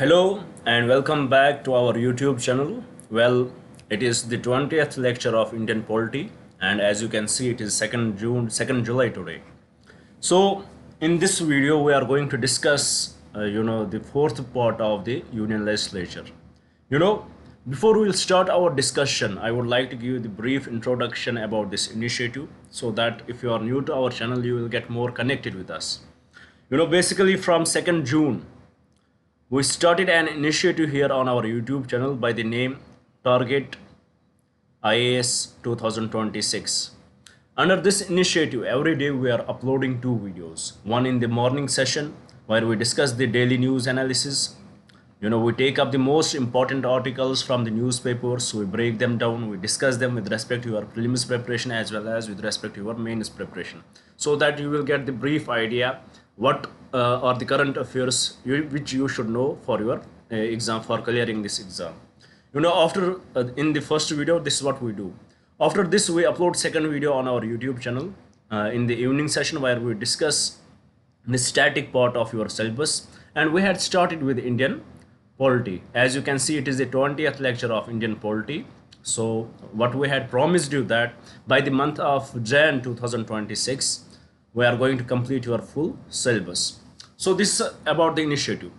Hello and welcome back to our YouTube channel. Well, it is the 20th lecture of Indian Polity, and as you can see it is 2nd July today. So in this video we are going to discuss the fourth part of the Union Legislature. You know, before we'll start our discussion, I would like to give you the brief introduction about this initiative so that if you are new to our channel you will get more connected with us. Basically from 2nd June we started an initiative here on our YouTube channel by the name Target IAS 2026. Under this initiative, every day we are uploading two videos. One in the morning session where we discuss the daily news analysis. We take up the most important articles from the newspapers, we break them down, we discuss them with respect to your prelims preparation as well as with respect to your mains preparation, so that you will get the brief idea what are the current affairs which you should know for your exam, for clearing this exam. After in the first video, this is what we do. After this, we upload second video on our YouTube channel in the evening session where we discuss the static part of your syllabus, and we had started with Indian Polity. As you can see, it is the 20th lecture of Indian Polity. So what we had promised you that by the month of Jan 2026 we are going to complete your full syllabus. So this is about the initiative.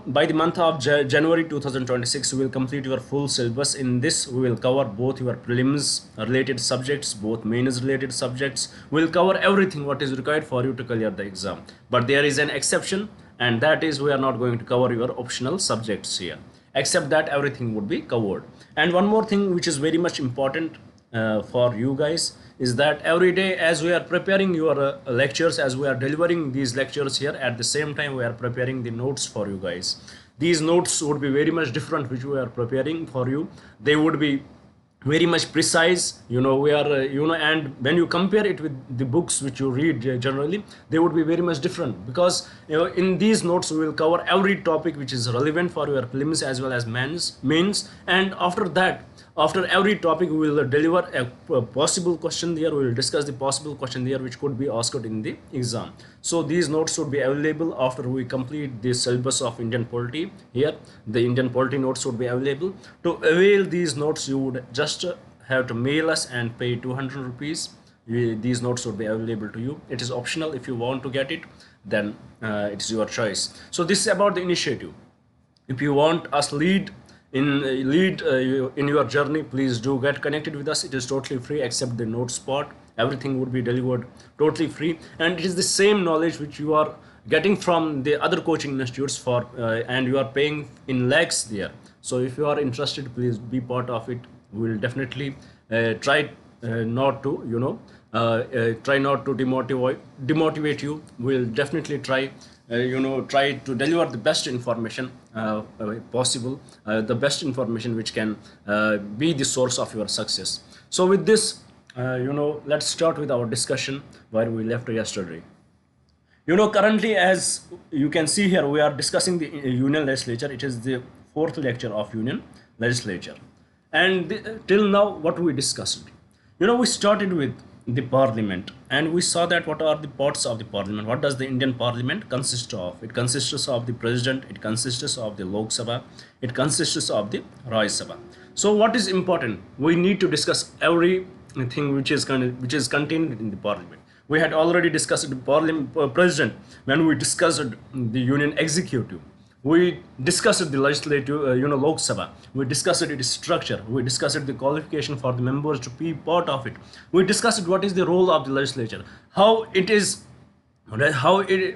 By the month of January 2026 we will complete your full syllabus. In this we will cover both your prelims related subjects, both mains related subjects. We will cover everything what is required for you to clear the exam. But there is an exception, and that is we are not going to cover your optional subjects here. Except that everything would be covered. And one more thing which is very much important for you guys is that every day as we are preparing your lectures, as we are delivering these lectures here, at the same time we are preparing the notes for you guys. These notes would be very much different which we are preparing for you. They would be very much precise, we are and when you compare it with the books which you read generally, they would be very much different, because in these notes we will cover every topic which is relevant for your prelims as well as mains, and after that, after every topic we will deliver a possible question there. We will discuss the possible question there which could be asked in the exam. So these notes would be available after we complete the syllabus of Indian Polity. Here the Indian Polity notes would be available. To avail these notes you would just have to mail us and pay 200 rupees. These notes would be available to you. It is optional. If you want to get it, then it's your choice. So this is about the initiative. If you want us lead in your journey, please do get connected with us. It is totally free except the notes part. Everything would be delivered totally free, and it is the same knowledge which you are getting from the other coaching institutes for and you are paying in lakhs there. So if you are interested, please be part of it. We will definitely try not to try not to demotivate you. We will definitely try try to deliver the best information possible, the best information which can be the source of your success. So with this, let's start with our discussion where we left yesterday. Currently, as you can see here, we are discussing the Union Legislature. It is the fourth lecture of Union Legislature, and till now what we discussed, we started with the Parliament, and we saw that what are the parts of the Parliament. What does the Indian Parliament consist of? It consists of the President, it consists of the Lok Sabha, it consists of the Rajya Sabha. So what is important? We need to discuss everything which is contained in the Parliament. We had already discussed the President when we discussed the Union Executive. We discussed the legislative, Lok Sabha. We discussed its structure. We discussed the qualification for the members to be part of it. We discussed what is the role of the legislature, how it is,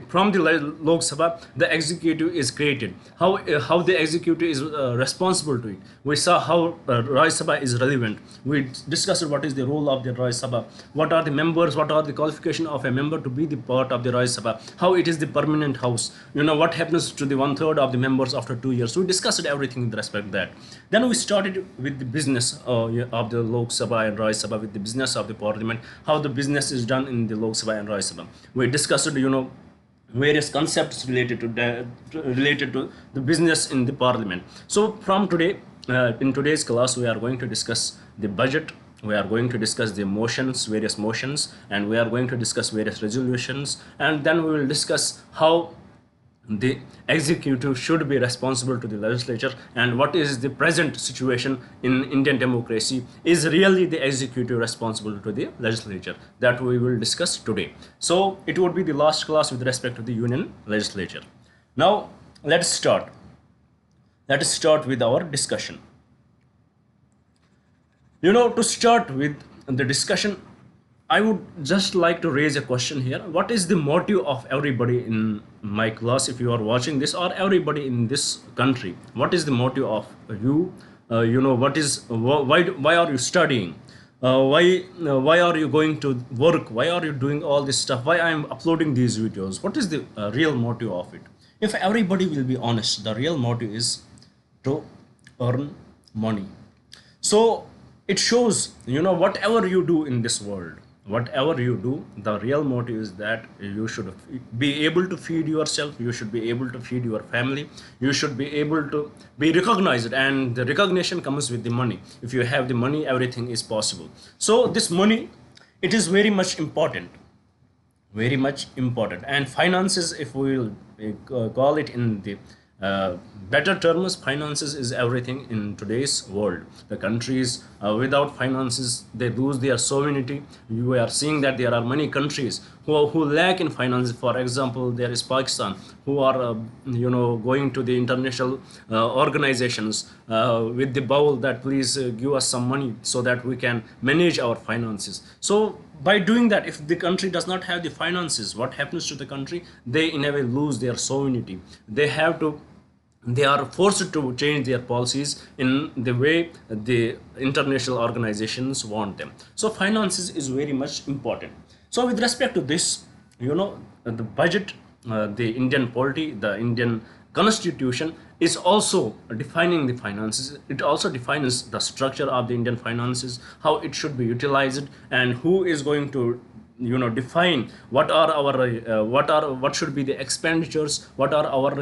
from the Lok Sabha the executive is created, how the executive is responsible to it. We saw how Rajya Sabha is relevant. We discussed what is the role of the Rajya Sabha, what are the members, what are the qualification of a member to be the part of the Rajya Sabha, how it is the permanent house, what happens to the 1/3 of the members after 2 years. We discussed everything with respect to that. Then we started with the business of the Lok Sabha and Rajya Sabha, with the business of the Parliament, how the business is done in the Lok Sabha and Rajya Sabha. We discussed various concepts related to the business in the Parliament. So from today, in today's class, we are going to discuss the budget. We are going to discuss the motions, various motions, and we are going to discuss various resolutions, and then we will discuss how the executive should be responsible to the legislature, and what is the present situation in Indian democracy, is really the executive responsible to the legislature, that we will discuss today. So it would be the last class with respect to the union legislature. Now let us start with our discussion. To start with the discussion, I would just like to raise a question here. What is the motive of everybody in my class, if you are watching this, or everybody in this country? What is the motive of you? What is why are you studying? Why are you going to work? Why are you doing all this stuff? Why I am uploading these videos? What is the real motive of it? If everybody will be honest, the real motive is to earn money. So it shows, whatever you do in this world, whatever you do, the real motive is that you should be able to feed yourself, you should be able to feed your family, you should be able to be recognized, and the recognition comes with the money. If you have the money, everything is possible. So this money, it is very much important, very much important. And finances, if we will call it in the better terms, finances is everything in today's world. The countries without finances, they lose their sovereignty. You are seeing that there are many countries who lack in finances. For example, there is Pakistan, who are going to the international organizations with the bowl that please give us some money so that we can manage our finances. So by doing that, if the country does not have the finances, what happens to the country? They in a way lose their sovereignty. They are forced to change their policies in the way the international organizations want them. So finances is very much important. So with respect to this, the budget, the Indian polity, the Indian constitution is also defining the finances. It also defines the structure of the Indian finances, how it should be utilized, and who is going to define what are our what should be the expenditures, what are our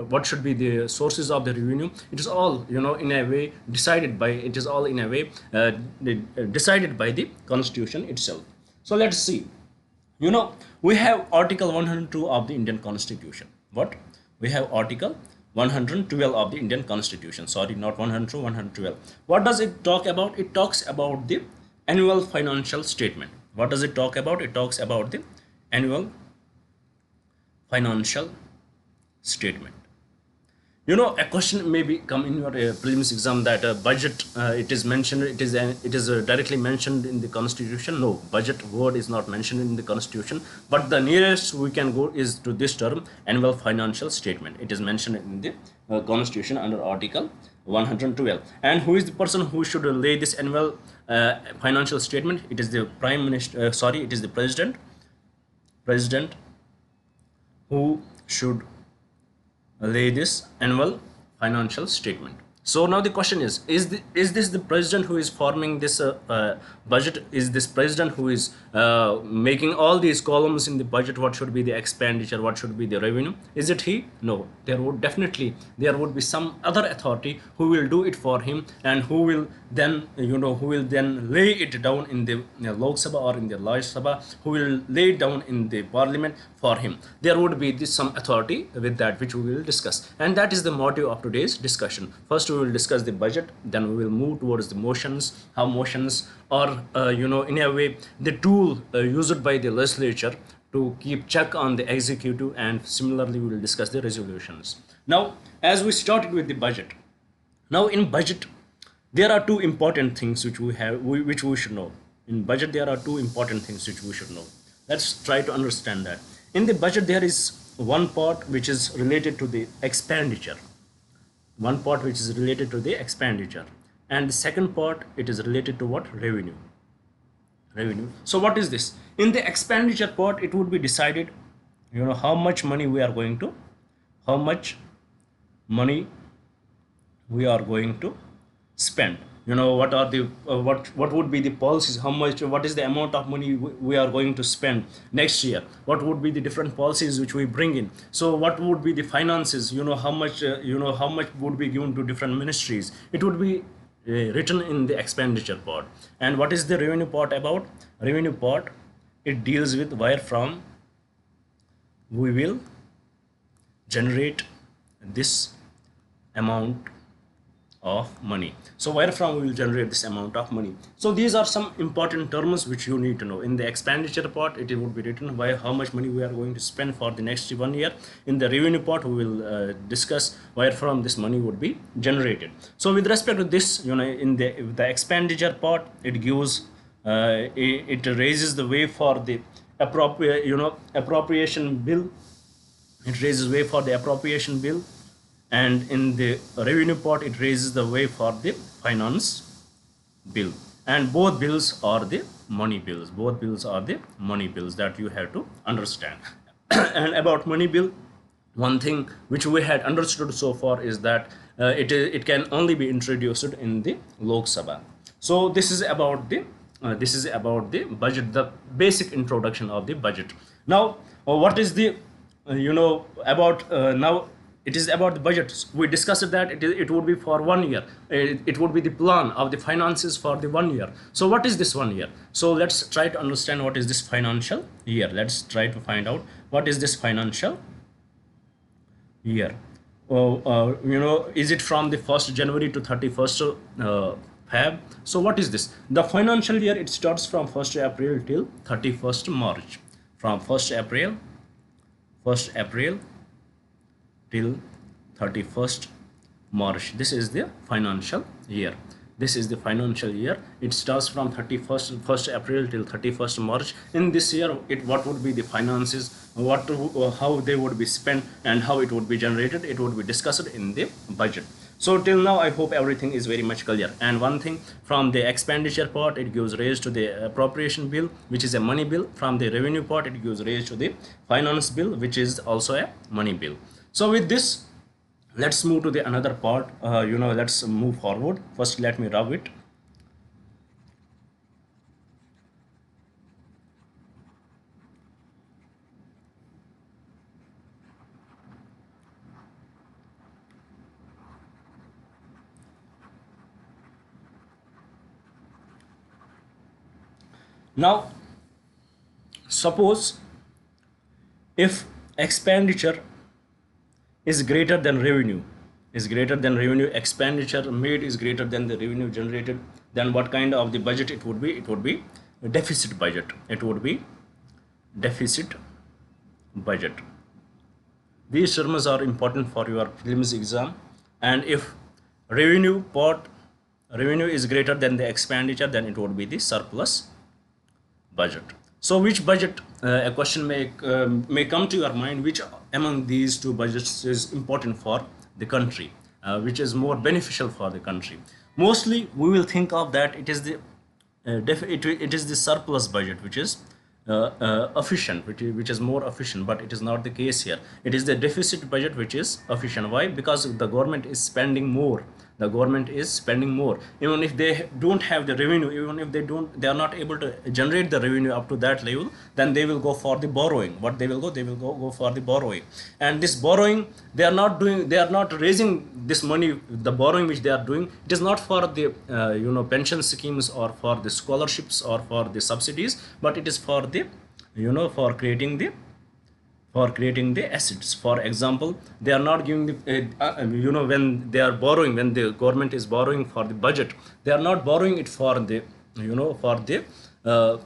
what should be the sources of the revenue. It is all in a way decided by, it is all in a way decided by the constitution itself. So let's see. We have article 102 of the Indian constitution. What we have? Article 112 of the Indian constitution. Sorry, not 102, 112. What does it talk about? It talks about the annual financial statement. What does it talk about? It talks about the annual financial statement. A question may come in your prelims exam that budget, it is mentioned, it is directly mentioned in the constitution. No, budget word is not mentioned in the constitution, but the nearest we can go is to this term, annual financial statement. It is mentioned in the constitution under article 112. And who is the person who should lay this annual financial statement? It is the prime minister, it is the president who should lay this annual financial statement. So now the question is this the president who is forming this budget? Is this president who is making all these columns in the budget? What should be the expenditure? What should be the revenue? Is it he? No. There would be some other authority who will do it for him, and who will then lay it down in the Lok Sabha or in the Raj Sabha, who will lay it down in the parliament for him. There would be some authority with that, which we will discuss, and that is the motive of today's discussion. First we will discuss the budget, then we will move towards the motions, how motions are in a way the tool used by the legislature to keep check on the executive, and similarly we will discuss the resolutions. Now, as we started with the budget, now in budget there are two important things which we should know. In budget there are two important things which we should know. Let's try to understand that. In the budget there is one part which is related to the expenditure, and the second part, it is related to what? Revenue. So what is this? In the expenditure part, it would be decided how much money we are going to spend. What are the what would be the policies, what is the amount of money we are going to spend next year, what would be the different policies which we bring in. So what would be the finances, how much would be given to different ministries. It would be written in the expenditure part. And what is the revenue part about? Revenue part, it deals with where from we will generate this amount of money. So where from we will generate this amount of money? So these are some important terms which you need to know. In the expenditure part, it would be written by how much money we are going to spend for the next 1 year. In the revenue part, we will discuss where from this money would be generated. So with respect to this, in the expenditure part, it gives it raises the way for the appropriation bill. It raises way for the appropriation bill, and in the revenue part it raises the way for the finance bill. And both bills are the money bills. Both bills are the money bills that you have to understand. And about money bill, one thing which we had understood so far is that it can only be introduced in the Lok Sabha. So this is about the budget, the basic introduction of the budget. Now what is the about now it is about the budget. We discussed that it would be for 1 year. It would be the plan of the finances for the 1 year. So what is this 1 year? So let's try to understand what is this financial year. Let's try to find out what is this financial year. Is it from the 1st January to 31st Feb? So what is this? The financial year, it starts from 1st April till 31st March. From 1st April till 31st March. This is the financial year. This is the financial year. It starts from 1st April till 31st March. In this year, what would be the finances, how they would be spent, and how it would be generated, it would be discussed in the budget. So till now, I hope everything is very much clear. And one thing, from the expenditure part, it gives raise to the appropriation bill, which is a money bill. From the revenue part, it gives raise to the finance bill, which is also a money bill. So with this, let's move to the another part. Let's move forward. First, let me rub it. Now, suppose if expenditure is greater than revenue, expenditure made is greater than the revenue generated, then what kind of the budget it would be? It would be a deficit budget. It would be deficit budget. These terms are important for your prelims exam. And if revenue is greater than the expenditure, then it would be the surplus budget. So which budget, a question may come to your mind, which among these two budgets is important for the country, which is more beneficial for the country? Mostly we will think of that it is the it is the surplus budget, which is efficient, which is more efficient, but it is not the case here. It is the deficit budget which is efficient. Why? Because the government is spending more. Even if they don't have the revenue, even if they are not able to generate the revenue up to that level, then they will go for the borrowing. They will go for the borrowing. And this borrowing, they are not raising this money. The borrowing which they are doing, it is not for the pension schemes or for the scholarships or for the subsidies, but it is for the for creating the assets. For example, they are not giving the when they are borrowing, when the government is borrowing for the budget, they are not borrowing it for the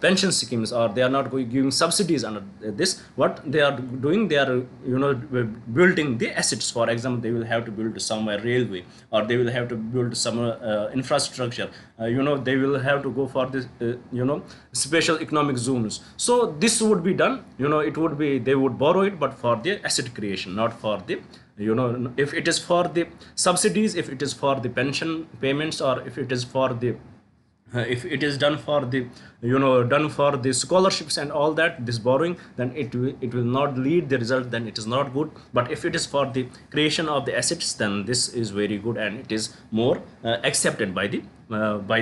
pension schemes, or they are not giving subsidies under this. What they are doing, they are building the assets. For example, they will have to build some railway, or they will have to build some infrastructure. They will have to go for this special economic zones. So this would be done, it would be, they would borrow it, but for the asset creation, not for the if it is for the subsidies, if it is for the pension payments, or if it is for the if it is done for the done for the scholarships and all that, this borrowing, then it will not lead the result, then it is not good. But if it is for the creation of the assets, then this is very good, and it is more accepted by the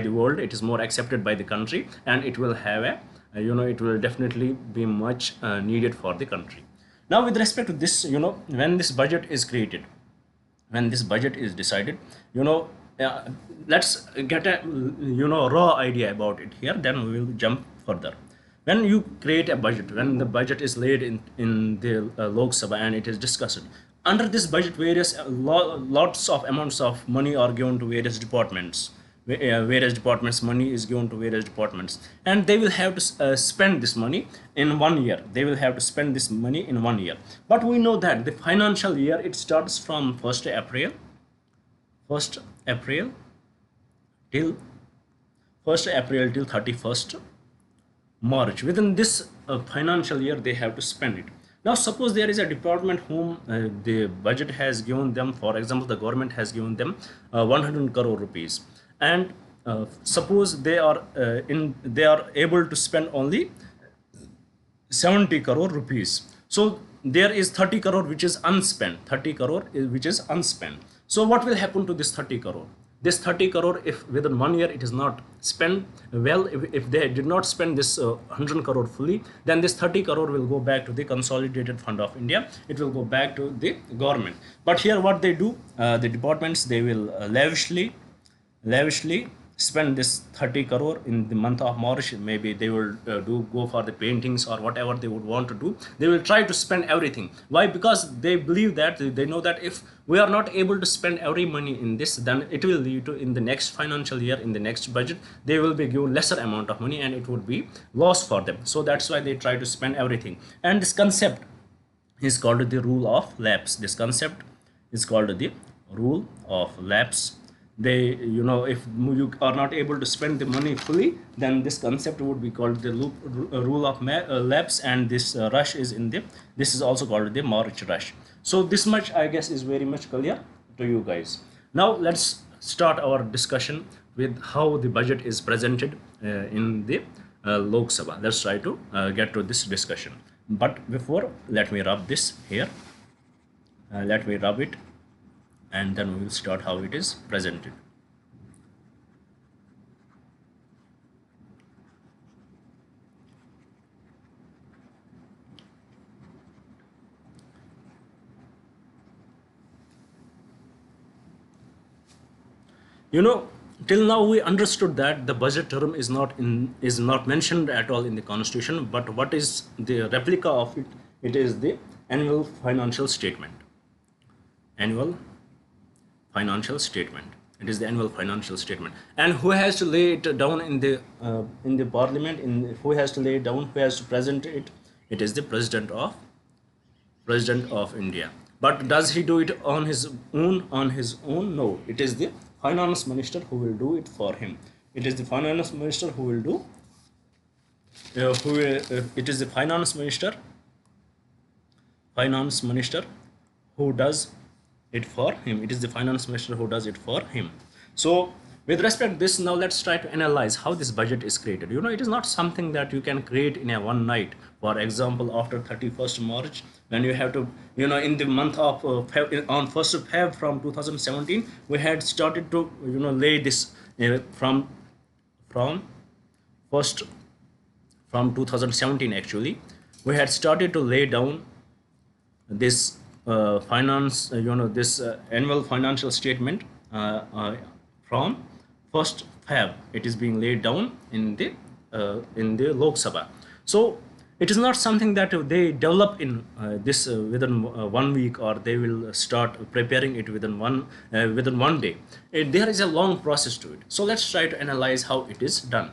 world. It is more accepted by the country, and it will have a it will definitely be much needed for the country. Now with respect to this, when this budget is created, when this budget is decided, let's get a raw idea about it here, then we will jump further. When you create a budget, when the budget is laid in the Lok Sabha and it is discussed, Under this budget, various lots of amounts of money are given to various departments. Various departments money is given to various departments, and they will have to spend this money in 1 year. They will have to spend this money in 1 year. But we know that the financial year, it starts from 1st April till 1st April till 31st March. Within this financial year, they have to spend it. Now, suppose there is a department whom the budget has given them. For example, the government has given them 100 crore rupees, and suppose they are able to spend only 70 crore rupees. So there is 30 crore which is unspent. 30 crore which is unspent. So what will happen to this 30 crore? This 30 crore, if within 1 year it is not spent well, if they did not spend this 100 crore fully, then this 30 crore will go back to the consolidated fund of India. It will go back to the government. But here what they do, the departments, they will lavishly spend this 30 crore in the month of March. Maybe they will go for the paintings or whatever they would want to do. They will try to spend everything. Why? Because they believe that, they know that if we are not able to spend every money in this, then it will lead to, in the next financial year, in the next budget, they will be given lesser amount of money and it would be loss for them. So that's why they try to spend everything. And this concept is called the rule of lapse. This concept is called the rule of lapse. They, if you are not able to spend the money fully, then this concept would be called the rule of lapse, and this rush is this is also called the March rush. So this much, I guess, is very much clear to you guys. Now let's start our discussion with how the budget is presented in the Lok Sabha. Let's try to get to this discussion. But before, let me rub this here. Let me rub it, and then we will start how it is presented. Till now we understood that the budget term is not mentioned at all in the constitution, but what is the replica of it? It is the annual financial statement. Annual financial statement. It is the annual financial statement. And who has to lay it down in the parliament? Who has to lay it down? Who has to present it? It is the president of India. But does he do it on his own? No. It is the finance minister who will do it for him. It is the finance minister who will do. It is the finance minister who does it for him. It is the finance minister who does it for him. So with respect to this, now let's try to analyze how this budget is created. It is not something that you can create in a one night. For example, after 31st March, when you have to, in the month of on 1st of Feb from 2017, we had started to, lay this from 2017 actually, we had started to lay down this finance, this annual financial statement from 1st Feb. It is being laid down in the Lok Sabha. So it is not something that they develop in this within 1 week, or they will start preparing it within one day. There is a long process to it. So let's try to analyze how it is done.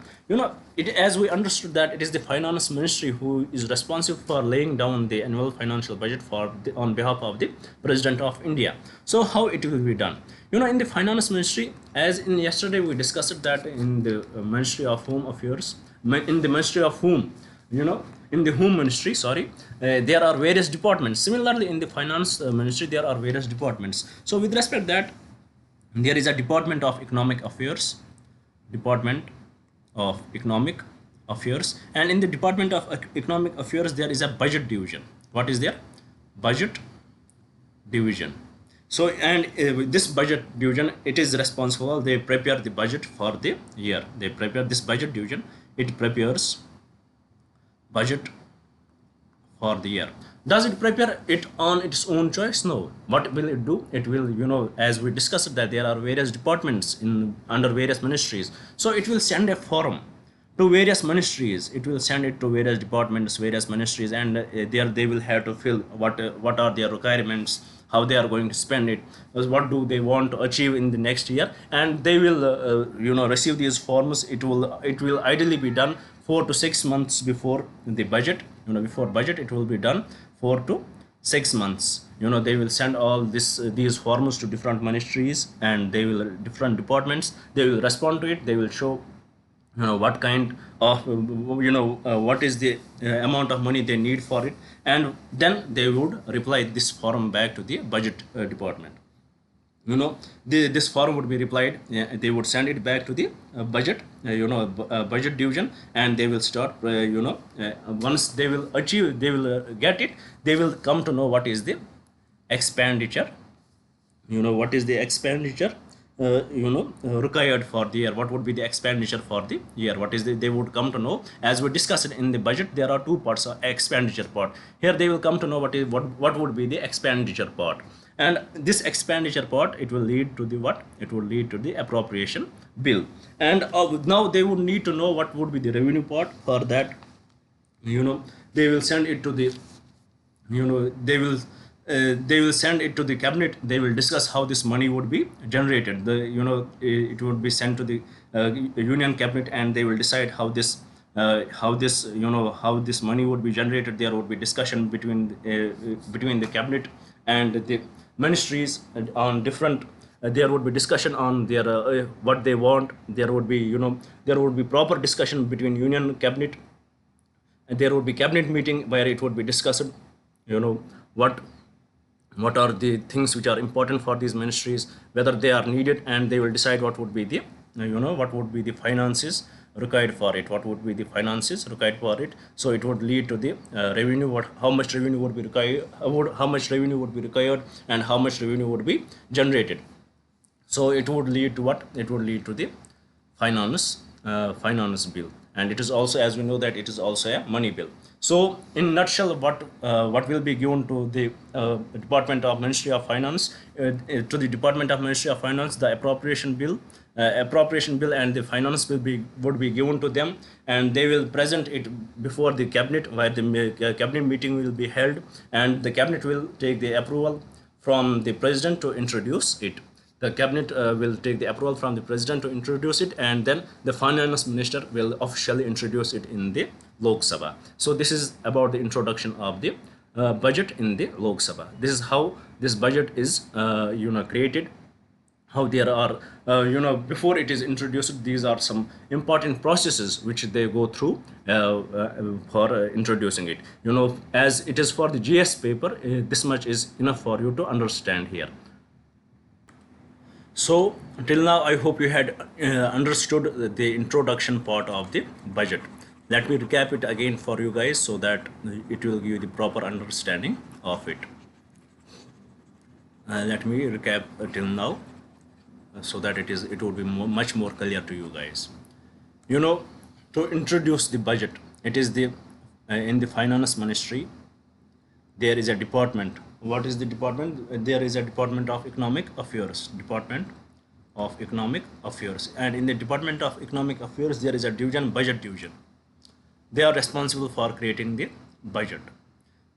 As we understood that it is the finance ministry who is responsible for laying down the annual financial budget on behalf of the President of India. So how it will be done? In the finance ministry, as in yesterday we discussed that in the Ministry of Home Affairs, in the Home Ministry, there are various departments. Similarly, in the Finance Ministry, there are various departments. So with respect to that, there is a Department of Economic Affairs, and in the Department of Economic Affairs, there is a budget division. What is there? Budget division. So, and this budget division, it is responsible. They prepare the budget for the year. They prepare this budget division. It prepares budget for the year. Does it prepare it on its own choice? No. What will it do? It will, as we discussed that there are various departments under various ministries. So it will send a form to various ministries. It will send it to various departments, various ministries, and there they will have to fill what are their requirements, how they are going to spend it, what do they want to achieve in the next year, and they will receive these forms. It will ideally be done 4 to 6 months before the budget. Before budget it will be done 4 to 6 months. They will send all these forms to different ministries, and they will different departments. They will respond to it. They will show what kind of what is the amount of money they need for it, and then they would reply this form back to the budget department. This form would be replied. They would send it back to the budget budget division, and they will start once they will achieve, they will get it, they will come to know what is the expenditure, what is the expenditure required for the year, what would be the expenditure for the year, they would come to know. As we discussed in the budget, there are two parts of expenditure part. Here they will come to know what would be the expenditure part, and this expenditure part, it will lead to the what, it will lead to the appropriation bill. And now they would need to know what would be the revenue part. For that, they will send it to the they will send it to the cabinet. They will discuss how this money would be generated. It would be sent to the union cabinet, and they will decide how this money would be generated. There would be discussion between the cabinet and the ministries on different. There would be discussion on their what they want. There would be proper discussion between union cabinet. There would be cabinet meeting where it would be discussed what are the things which are important for these ministries, whether they are needed, and they will decide what would be the what would be the finances required for it, so it would lead to the revenue, how much revenue would be required, and how much revenue would be generated. So it would lead to what? It would lead to the finance bill, and it is also, as we know, that it is also a money bill. So in nutshell, what will be given to the Department of Ministry of Finance, the appropriation bill and the finance bill would be given to them, and they will present it before the cabinet, where the cabinet meeting will be held, and the cabinet will take the approval from the president to introduce it. The cabinet will take the approval from the president to introduce it, and then the finance minister will officially introduce it in the Lok Sabha. So this is about the introduction of the budget in the Lok Sabha. This is how this budget is created. How there are before it is introduced, these are some important processes which they go through for introducing it. As it is for the GS paper, this much is enough for you to understand here. So till now, I hope you had understood the introduction part of the budget. Let me recap it again for you guys, so that it will give you the proper understanding of it. Let me recap till now, so that it would be much more clear to you guys. To introduce the budget, it is the in the finance ministry, there is a department. What is the department? There is a Department of Economic Affairs. And in the Department of Economic Affairs, there is a division, budget division. They are responsible for creating the budget.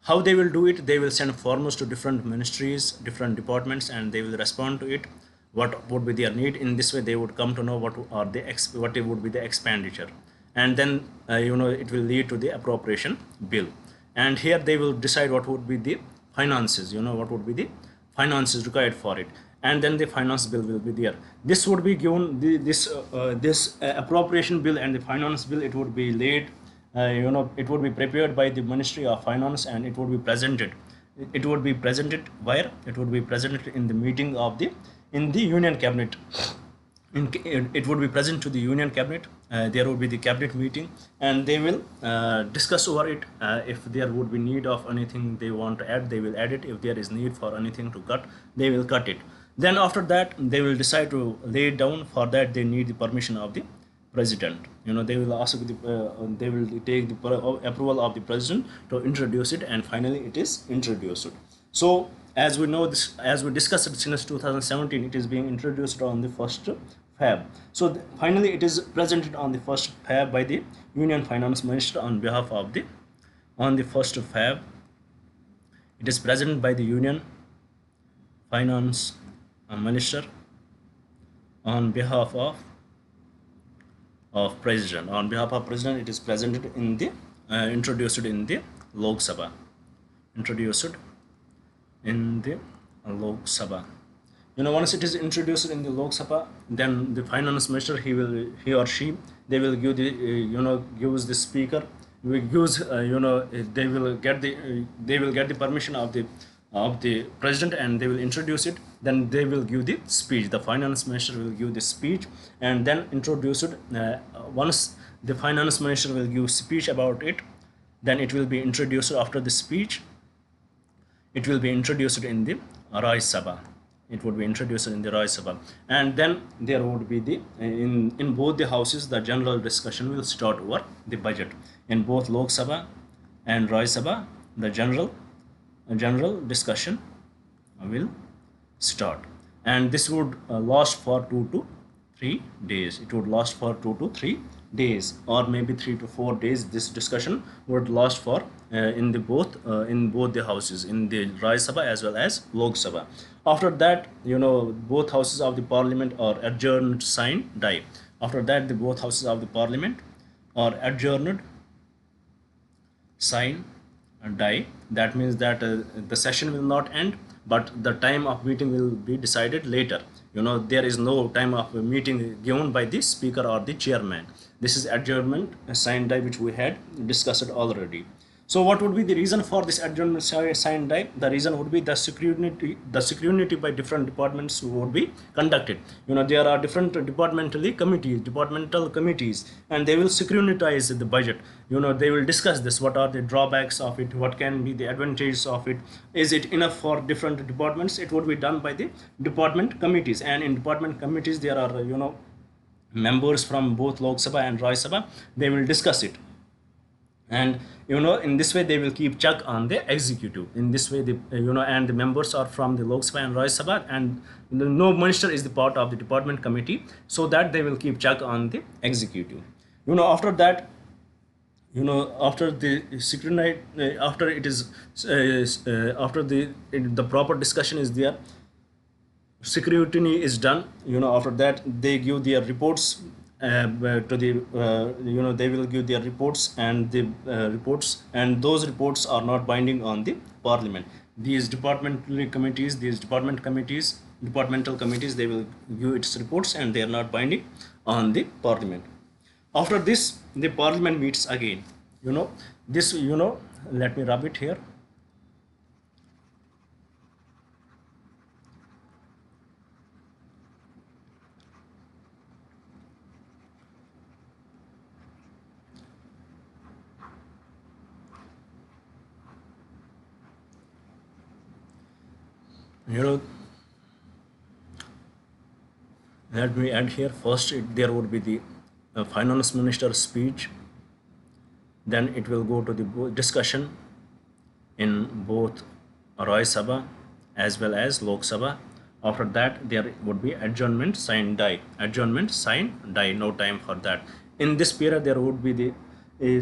How they will do it? They will send forms to different ministries, different departments, and they will respond to it. What would be their need? In this way, they would come to know what would be the expenditure, and then it will lead to the appropriation bill. And here they will decide what would be the finances. What would be the finances required for it, and then the finance bill will be there. This would be given this appropriation bill and the finance bill. It would be laid. It would be prepared by the Ministry of Finance, and it would be presented. It would be presented where? It would be presented in the meeting of the Union Cabinet. It would be present to the Union Cabinet. There would be the cabinet meeting, and they will discuss over it. If there would be need of anything they want to add, they will add it. If there is need for anything to cut, they will cut it. Then after that, they will decide to lay it down. For that, they need the permission of the president. They will ask they will take the approval of the president to introduce it, and finally it is introduced. So as we know this, as we discussed since 2017, it is being introduced on the 1st Feb. So finally it is presented on the 1st Feb by the Union Finance Minister on behalf of on the 1st Feb. It is presented by the Union finance minister on behalf of president. On behalf of president, it is presented in the introduced in the Lok Sabha. Introduced in the Lok Sabha. Once it is introduced in the Lok Sabha, then the finance minister, he or she, they will give the gives the speaker, will gives they will get the permission of the president, and they will introduce it. Then they will give the speech. The finance minister will give the speech, and then introduce it. Once the finance minister will give speech about it, then it will be introduced. After the speech, it will be introduced in the Raj Sabha. It would be introduced in the Raj Sabha, and then there would be the in both the houses, the general discussion will start over the budget. In both Lok Sabha and Raj Sabha, the general discussion will start, and this would last for 2 to 3 days. It would last for 2 to 3 days, or maybe 3 to 4 days. This discussion would last for in both the houses, in the Raj Sabha as well as Lok Sabha. After that, both houses of the parliament are adjourned, sign, die. After that, the both houses of the parliament are adjourned, sign, and die. That means that the session will not end, but the time of meeting will be decided later. There is no time of meeting given by the speaker or the chairman. This is adjournment, sign, die, which we had discussed already. So what would be the reason for this adjournment, sign, die? The reason would be the scrutiny by different departments would be conducted. There are different departmental committees, and they will scrutinize the budget. They will discuss this. What are the drawbacks of it? What can be the advantages of it? Is it enough for different departments? It would be done by the department committees, and in department committees there are members from both Lok Sabha and Raj Sabha. They will discuss it, and in this way they will keep check on the executive. In this way, the and the members are from the Lok Sabha and Raj Sabha, and no minister is the part of the department committee, so that they will keep check on the executive. After that, after the after it is after the proper discussion is there, scrutiny is done. After that, they give their reports to the they will give their reports, and the reports, and those reports are not binding on the parliament. These departmental committees, they will give its reports, and they are not binding on the parliament. After this, the parliament meets again. This let me rub it here. Let me add here. First, there would be the finance minister's speech. Then it will go to the discussion in both Raj Sabha as well as Lok Sabha. After that, there would be adjournment, sign, die. Adjournment, sign, die. No time for that. In this period, there would be the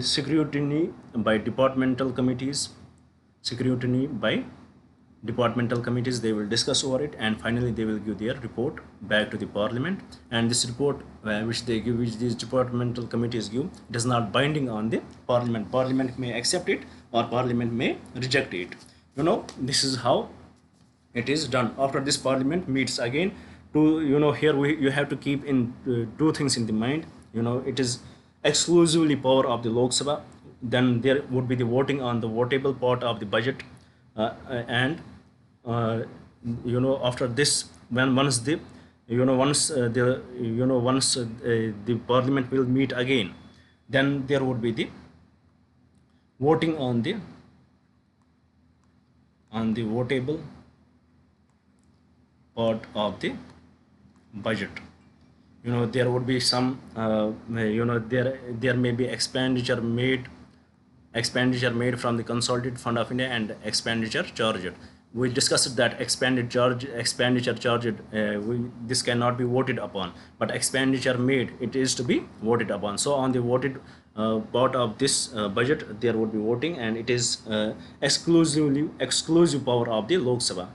scrutiny by departmental committees. They will discuss over it, and finally they will give their report back to the parliament. And this report which these departmental committees give, it is not binding on the parliament may accept it, or parliament may reject it. This is how it is done. After this, parliament meets again. Here you have to keep in two things in the mind. It is exclusively power of the Lok Sabha. Then there would be the voting on the votable part of the budget, and after this, once the parliament will meet again, then there would be the voting on the votable part of the budget. There would be some there may be expenditure made from the consolidated fund of India, and expenditure charged. We discussed that expenditure charged, this cannot be voted upon, but expenditure made, it is to be voted upon. So on the voted part of this budget, there would be voting, and it is exclusive power of the Lok Sabha.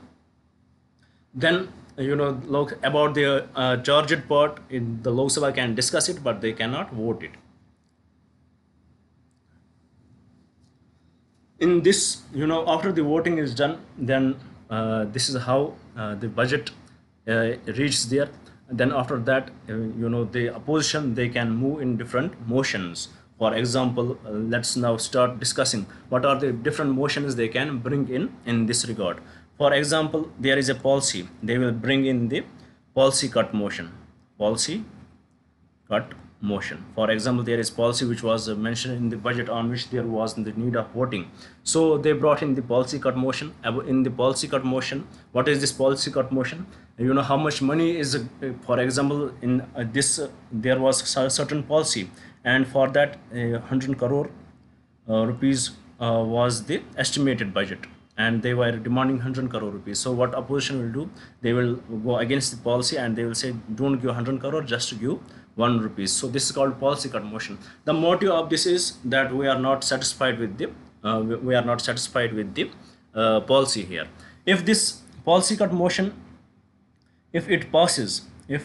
Then about the charged part in the Lok Sabha can discuss it, but they cannot vote it. In this, after the voting is done, then this is how the budget reaches there. Then after that, the opposition, they can move in different motions. For example, let's now start discussing what are the different motions they can bring in this regard. For example, there is a policy, they will bring in the policy cut motion. Policy cut motion. For example, there is policy which was mentioned in the budget on which there was the need of voting. So they brought in the policy cut motion. In the policy cut motion, what is this policy cut motion? How much money is, for example, in this, there was a certain policy, and for that 100 crore rupees was the estimated budget, and they were demanding 100 crore rupees. So what opposition will do, they will go against the policy and they will say, don't give 100 crore, just give 1 rupees. So this is called policy cut motion. The motive of this is that we are not satisfied with the policy here. If this policy cut motion, if it passes, then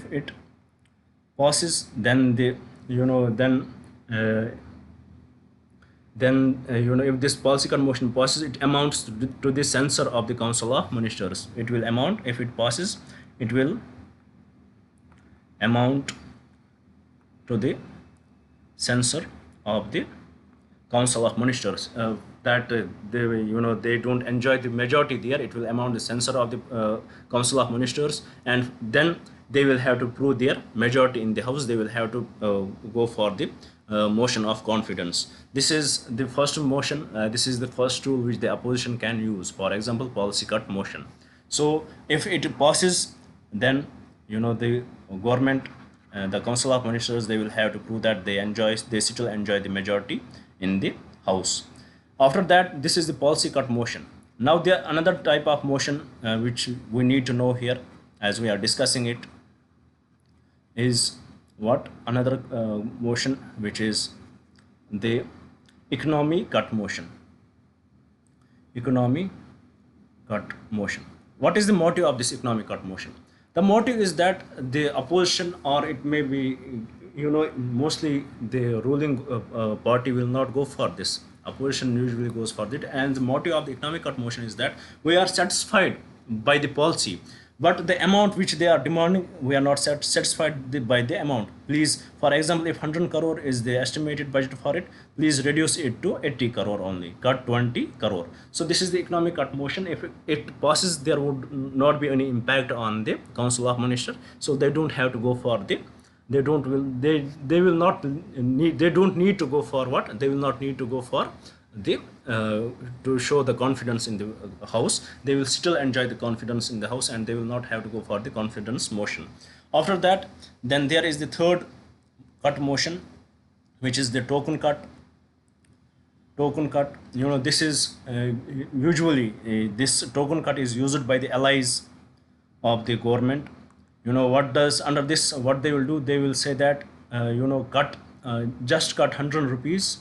the if this policy cut motion passes, it amounts to the censure of the Council of Ministers. It will amount, if it passes, it will amount to the censure of the Council of Ministers. They don't enjoy the majority there. It will amount the censure of the Council of Ministers, and then they will have to prove their majority in the House. They will have to go for the motion of confidence. This is the first motion. This is the first tool which the opposition can use. For example, policy cut motion. So if it passes, then the government, the Council of Ministers, they will have to prove that they still enjoy the majority in the House. After that, this is the policy cut motion. Now there another type of motion which we need to know here as we are discussing it is what another motion, which is the economy cut motion. Economy cut motion. What is the motive of this economic cut motion? The motive is that the opposition, or it may be, mostly the ruling party will not go for this. Opposition usually goes for it, and the motive of the economic cut motion is that we are satisfied by the policy, but the amount which they are demanding, we are not satisfied by the amount. Please, for example, if 100 crore is the estimated budget for it, please reduce it to 80 crore only, cut 20 crore. So this is the economic cut motion. If it passes, there would not be any impact on the Council of Ministers, so they don't have to go for the, they don't need to go for what, they will not need to go for the to show the confidence in the House. They will still enjoy the confidence in the House, and they will not have to go for the confidence motion. After that, then there is the third cut motion, which is the token cut. This is usually this token cut is used by the allies of the government. What does under this, what they will do, they will say that just cut 100 rupees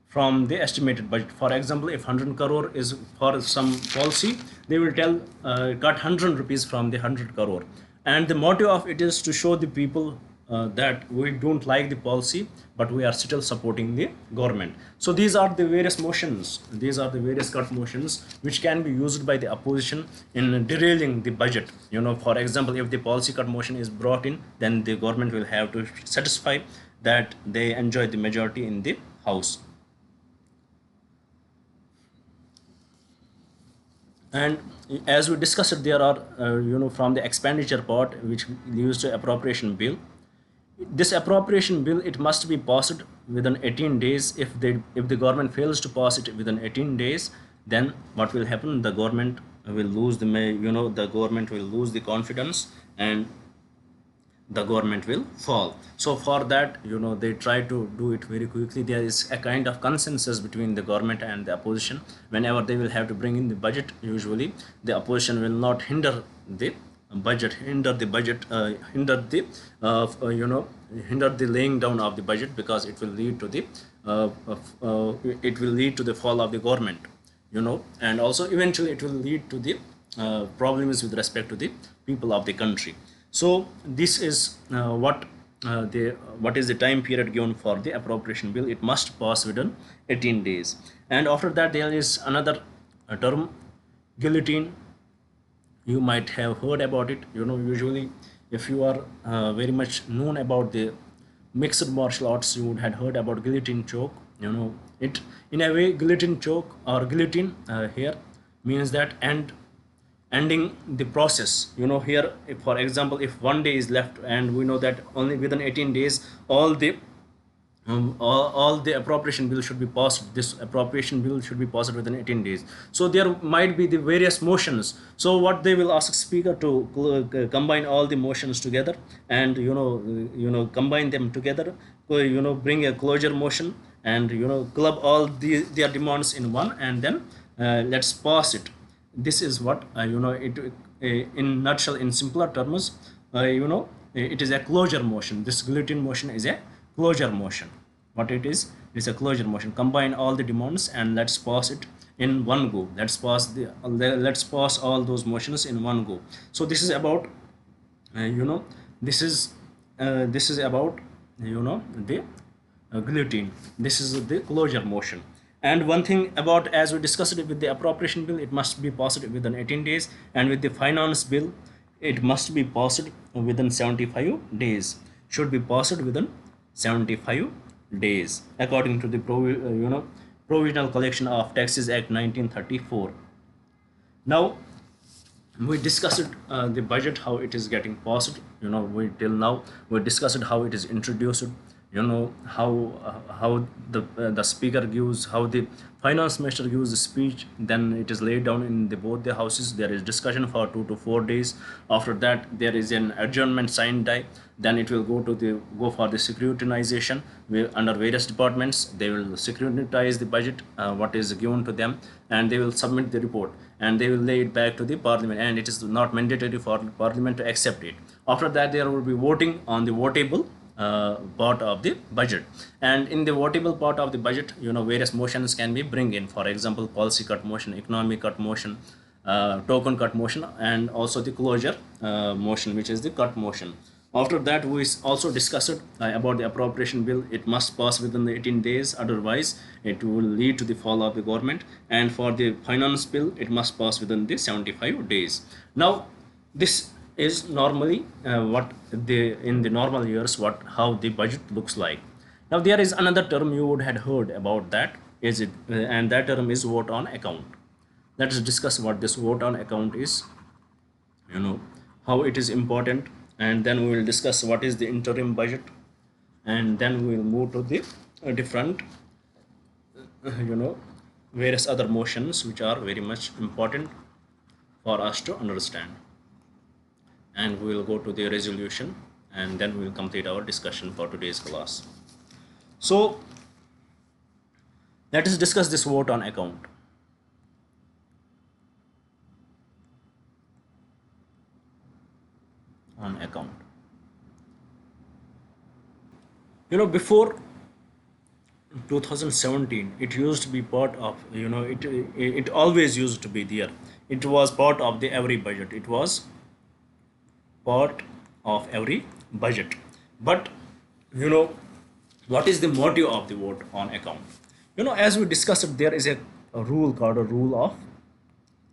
from the estimated budget. For example, if 100 crore is for some policy, they will tell cut 100 rupees from the 100 crore, and the motive of it is to show the people that we don't like the policy, but we are still supporting the government. So these are the various motions, these are the various cut motions which can be used by the opposition in derailing the budget. For example, if the policy cut motion is brought in, then the government will have to satisfy that they enjoy the majority in the House. And as we discussed, there are from the expenditure part, which leads to appropriation bill. This appropriation bill, it must be passed within 18 days. If the government fails to pass it within 18 days, then what will happen? The government will lose the government will lose the confidence, and the government will fall. So for that, they try to do it very quickly. There is a kind of consensus between the government and the opposition. Whenever they will have to bring in the budget, usually the opposition will not hinder the budget, hinder the laying down of the budget, because it will lead to the fall of the government, and also eventually it will lead to the problems with respect to the people of the country. So this is what is the time period given for the appropriation bill. It must pass within 18 days. And after that there is another term, guillotine. You might have heard about it. Usually if you are very much known about the mixed martial arts, you would have heard about guillotine choke. It in a way, guillotine choke or guillotine here means that ending the process. Here, if, for example, if one day is left and we know that only within 18 days all the appropriation bill should be passed. This appropriation bill should be passed within 18 days. So there might be the various motions. So what they will ask speaker to combine all the motions together, and combine them together, bring a closure motion, and club all their demands in one, and then let's pass it. This is what in nutshell, in simpler terms, it is a closure motion. This guillotine motion is a closure motion. What it is a closure motion. Combine all the demands and let's pass it in one go. Let's pass all those motions in one go. So this is about this is about the guillotine. This is the closure motion. And one thing about, as we discussed it with the appropriation bill, it must be passed within 18 days, and with the finance bill it must be passed within 75 days. Should be passed within 75 days according to the Provisional Collection of Taxes Act 1934. Now we discussed the budget, how it is getting passed. Till now we discussed how it is introduced, how the speaker gives, how the finance minister gives the speech, then it is laid down in both the houses. There is discussion for 2 to 4 days. After that there is an adjournment signed die. Then it will go for the scrutinization, where under various departments they will scrutinize the budget, what is given to them, and they will submit the report, and they will lay it back to the parliament, and it is not mandatory for parliament to accept it. After that there will be voting on the votable part of the budget, and in the votable part of the budget, various motions can be bring in. For example, policy cut motion, economic cut motion, token cut motion, and also the closure motion, which is the cut motion. After that we also discussed about the appropriation bill. It must pass within the 18 days, otherwise it will lead to the fall of the government. And for the finance bill, it must pass within the 75 days. Now this is normally in the normal years how the budget looks like. Now there is another term you would have heard about, that is it, and that term is vote on account. Let us discuss what this vote on account is, how it is important, and then we will discuss what is the interim budget, and then we will move to the different various other motions which are very much important for us to understand. And we will go to the resolution, and then we will complete our discussion for today's class. So let us discuss this vote on account. On account, before 2017 it used to be part of, it always used to be there. It was part of the every budget. It was part of every budget. But what is the motive of the vote on account? As we discussed, there is a rule called a rule of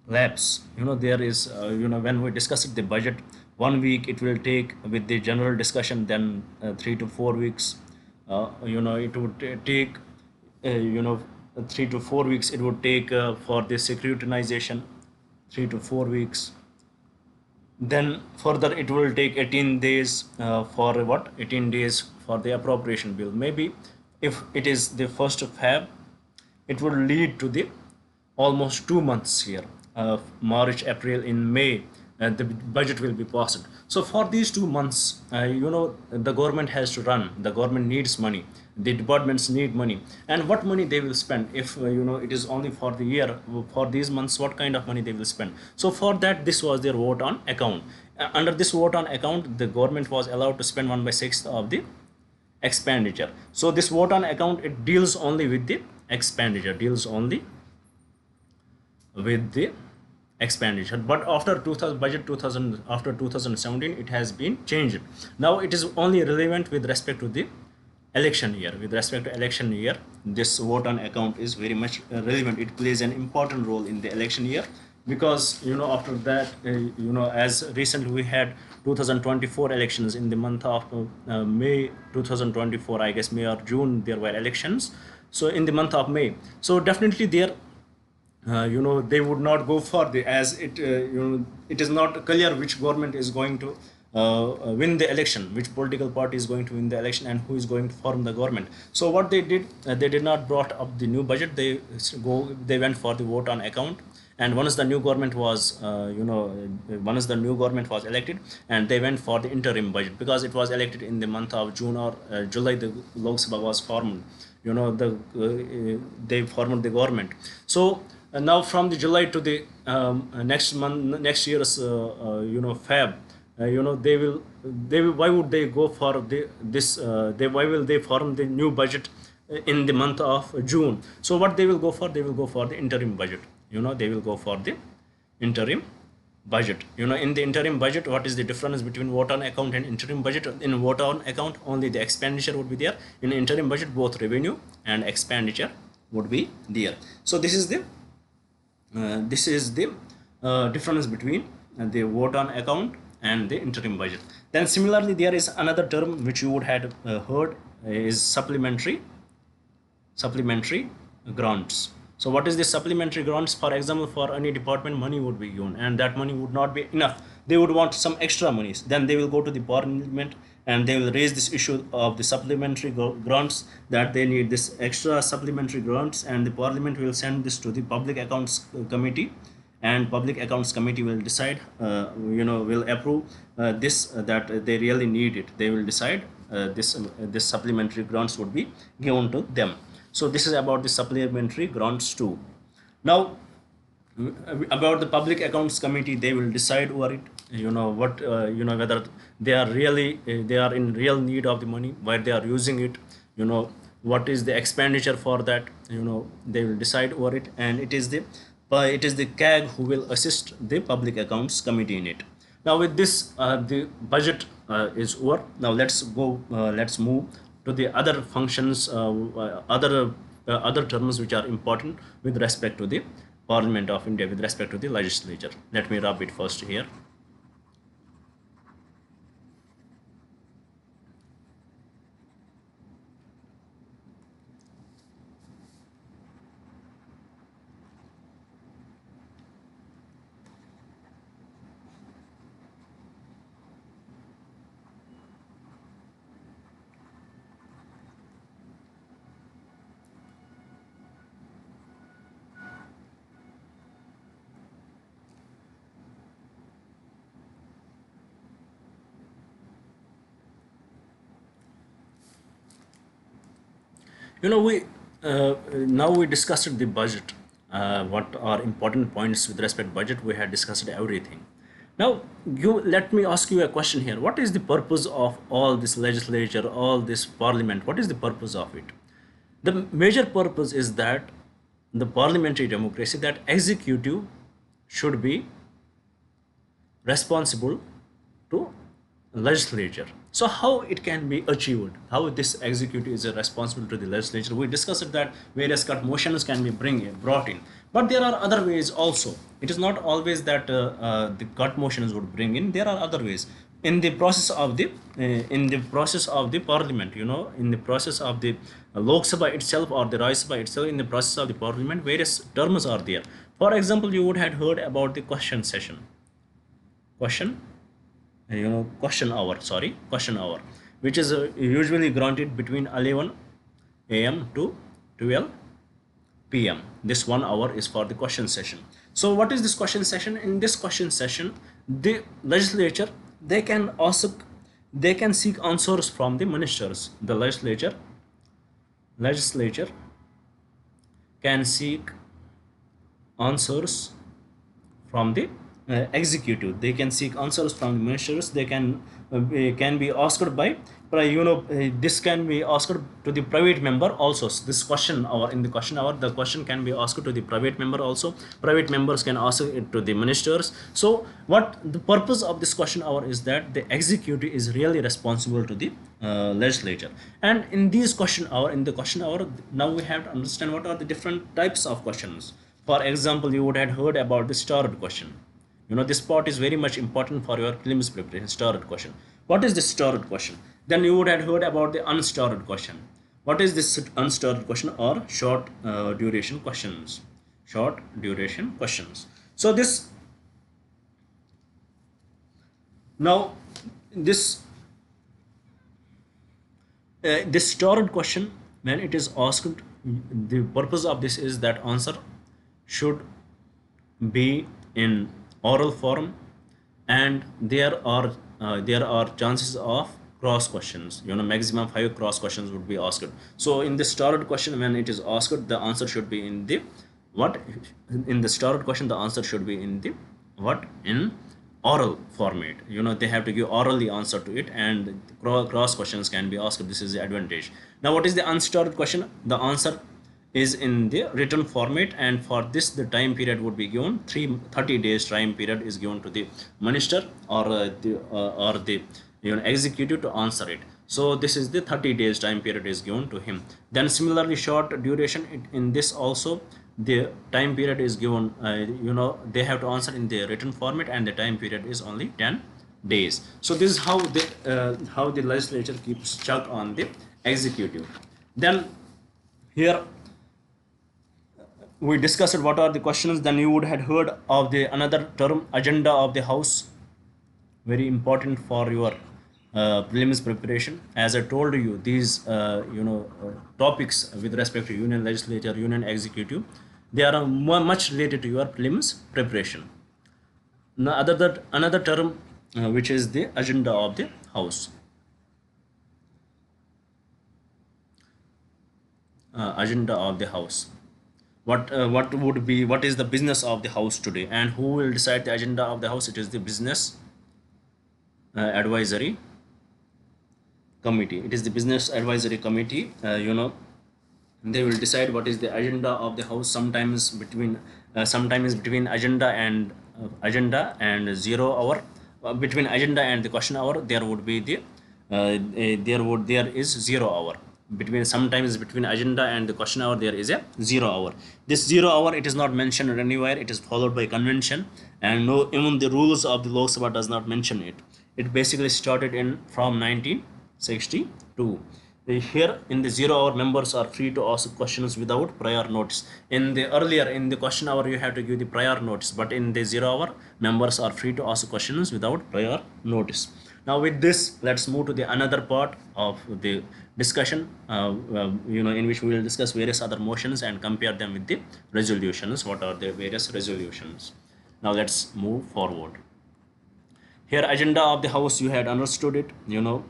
lapse. There is when we discussed the budget, 1 week it will take with the general discussion, then 3 to 4 weeks, it would take 3 to 4 weeks it would take for the scrutinization, 3 to 4 weeks. Then further it will take 18 days for 18 days for the appropriation bill. Maybe if it is the 1st of Feb, it will lead to the almost 2 months here, March, April, in May, the budget will be passed. So for these 2 months, the government has to run. The government needs money. The departments need money. And what money they will spend? If it is only for the year, for these months, what kind of money they will spend? So for that, this was their vote on account. Under this vote on account, the government was allowed to spend 1/6 of the expenditure. So this vote on account, it deals only with the expenditure, deals only with the expenditure. But after 2000 budget 2000, after 2017, it has been changed. Now it is only relevant with respect to the election year. With respect to election year, this vote on account is very much relevant. It plays an important role in the election year, because after that, as recently we had 2024 elections in the month of May 2024, I guess May or June there were elections. So in the month of May, so definitely there, they would not go for the, as it it is not clear which government is going to win the election, which political party is going to win the election, and who is going to form the government. So what they did, they did not brought up the new budget. They went for the vote on account. And once the new government was once the new government was elected, and they went for the interim budget, because it was elected in the month of June or July, the Lok Sabha was formed, they formed the government. So now from the July to the next year's Feb, why would they go for why will they form the new budget in the month of June? So what they will go for, they will go for the interim budget. They will go for the interim budget. In the interim budget, what is the difference between vote on account and interim budget? In vote on account, only the expenditure would be there. In interim budget, both revenue and expenditure would be there. So this is the difference between the vote on account and the interim budget. Then similarly, there is another term which you would have heard, is supplementary grants. So what is the supplementary grants? For example, for any department, money would be given, and that money would not be enough. They would want some extra monies. Then they will go to the parliament, and they will raise this issue of the supplementary grants, that they need this extra supplementary grants, and the parliament will send this to the public accounts committee, and public accounts committee will decide, will approve that they really need it. They will decide this supplementary grants would be given to them. So this is about the supplementary grants too. Now about the public accounts committee, they will decide over it, whether they are really they are in real need of the money, where they are using it, what is the expenditure for that, they will decide over it. And it is the CAG who will assist the public accounts committee in it. Now with this, the budget is over. Now let's move to the other functions, other terms which are important with respect to the Parliament of India, with respect to the legislature. Let me rub it first here. We now we discussed the budget. What are important points with respect to budget? We had discussed everything. Now let me ask you a question here. What is the purpose of all this legislature, all this parliament? What is the purpose of it? The major purpose is that the parliamentary democracy, that executive should be responsible to legislature. So how it can be achieved? How this executive is responsible to the legislature? We discussed that various cut motions can be brought in, but there are other ways also. It is not always that the cut motions would bring in. There are other ways in the process of the parliament. In the process of the Lok Sabha itself or the Raj Sabha itself, in the process of the parliament, various terms are there. For example, you would have heard about the question hour, which is usually granted between 11 a.m. to 12 p.m. This 1 hour is for the question session. So what is this question session? In this question session, the legislature, they can seek answers from the ministers. The legislature can seek answers from the executive. They can seek answers from the ministers. They can be asked by this can be asked to the private member also. So this question hour, in the question hour, the question can be asked to the private member also. Private members can ask it to the ministers. So what the purpose of this question hour is that the executive is really responsible to the legislature. And in these question hour, in the question hour, now we have to understand what are the different types of questions. For example, you would have heard about the starred question. This part is very much important for your prelims preparation. Starred question. What is the starred question? Then you would have heard about the unstarred question. What is this unstarred question or short duration questions? Short duration questions. So now this this starred question, when it is asked, the purpose of this is that answer should be in oral form, and there are chances of cross questions. Maximum 5 cross questions would be asked. So in the starred question, when it is asked, the answer should be in the what? In the starred question, the answer should be in the what? In oral format. They have to give orally answer to it, and cross questions can be asked. This is the advantage. Now what is the unstarred question? The answer is in the written format, and for this the time period would be given. 30 days time period is given to the minister or the executive to answer it. So this is the 30 days time period is given to him. Then similarly short duration, in this also the time period is given. They have to answer in the written format, and the time period is only 10 days. So this is how the legislature keeps check on the executive. Then here we discussed what are the questions. Then you would have heard of the another term, agenda of the house. Very important for your prelims preparation. As I told you, these topics with respect to union legislature, union executive, they are much related to your prelims preparation. Now another term which is the agenda of the house. Agenda of the house. What is the business of the house today, and who will decide the agenda of the house? It is the business advisory committee. It is the business advisory committee. They will decide what is the agenda of the house. Sometimes between agenda and 0 hour. Between agenda and the question hour, there would be the there is 0 hour. Sometimes between agenda and the question hour, there is a 0 hour. This 0 hour, it is not mentioned anywhere. It is followed by convention, and even the rules of the Lok Sabha does not mention it. It basically started from 1962. Here in the 0 hour, members are free to ask questions without prior notice. In the question hour, you have to give the prior notice, but in the 0 hour, members are free to ask questions without prior notice. Now with this, let's move to the another part of the discussion, in which we will discuss various other motions and compare them with the resolutions. What are the various resolutions? Now let's move forward. Here, agenda of the house, you had understood it.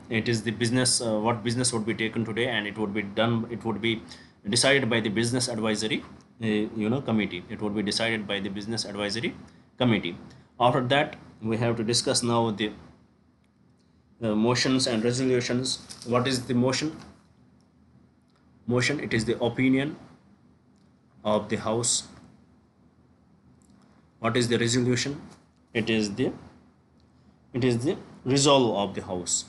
It is the business, what business would be taken today, and it would be decided by the business advisory committee. It would be decided by the business advisory committee. After that, we have to discuss now the motions and resolutions. What is the motion? Motion, it is the opinion of the house. What is the resolution? It is the resolve of the house.